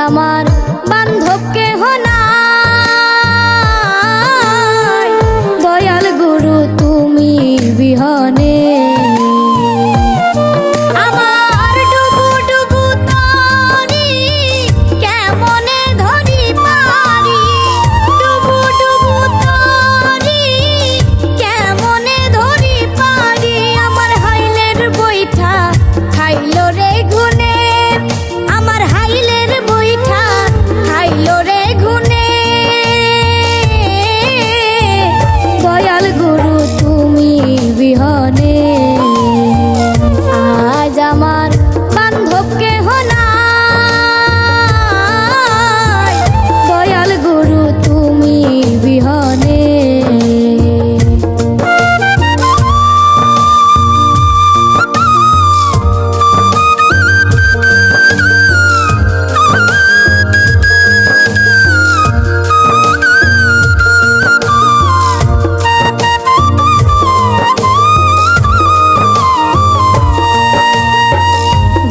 আমার বান্ধব কেহ নাই, দয়াল গুরু তুমি বিহনে। আমার ডুবু ডুবু তরি কেমনে ধরি পারি, ডুবু ডুবু তরি কেমনে ধরি পারি। আমার হাইলের বৈঠা খাইলো রে গুনে, আমার হাইলের বৈঠা খাইলো রে গুনে। দয়াল গুরু তুমি বিহনে আজ আমার বান্ধব কেহ নাই, দয়াল গুরু তুমি বিহনে।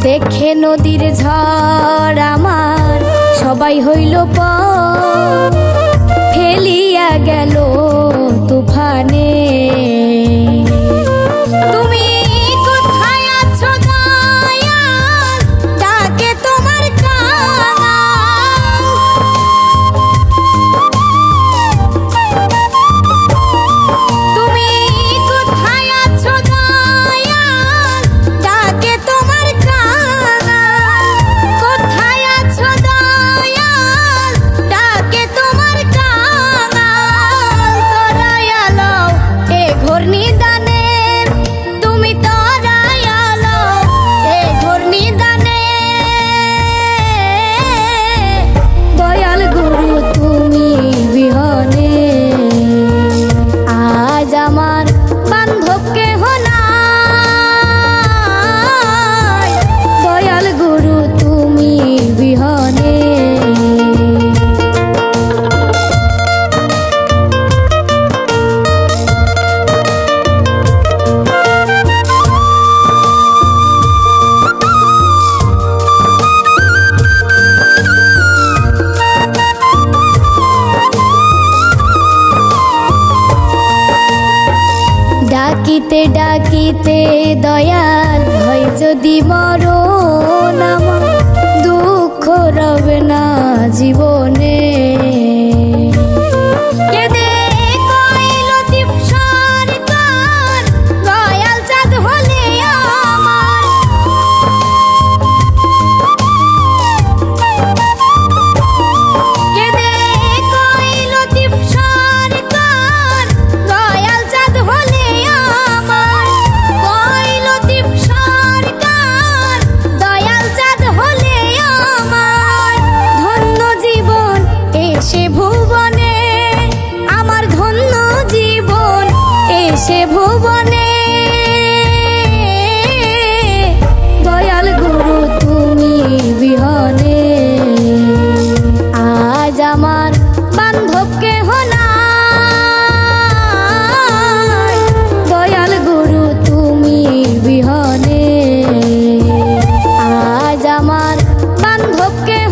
দেখে নদীর ঝড় আমার সবাই হইল পর, ফেলিয়া গেল তুফানে। তুমি কোথায় আছো দয়াল, ডাকে তোমার কাঙাল। তুমি কোথায় আছো দয়াল, ডাকে তোমার কাঙাল। কোথায় আছো দয়াল, ডাকে তোমার কাঙাল। তোরাই আলো এ ঘোর নিদানে, তুমি তোরাই আলো এ ঘোর নিদানে। দয়াল গুরু তুমি বিহনে আজ আমার বান্ধব কেহ নাই, দয়াল গুরু তুমি বিহনে। ডাকিতে ডাকিতে দয়াল হয় যদি মরণ, আমার দুঃখ রবে না জীবনে। কেঁদে কইল দীপ সরকার, দয়াল চাঁদ হলে আমার। কেঁদে কইল দীপ সরকার, দয়াল চাঁদ হলে আমার। কইল দীপ সরকার, দয়াল চাঁদ হলে আমার। ধন্য জীবন এসে ভুবনে, আমার ধন্য জীবন এসে ভুবনে। দয়াল গুরু তুমি বিহনে আজ আমার বান্ধব কেহ নাই, দয়াল গুরু তুমি বিহনে আজ আমার বান্ধব কেহ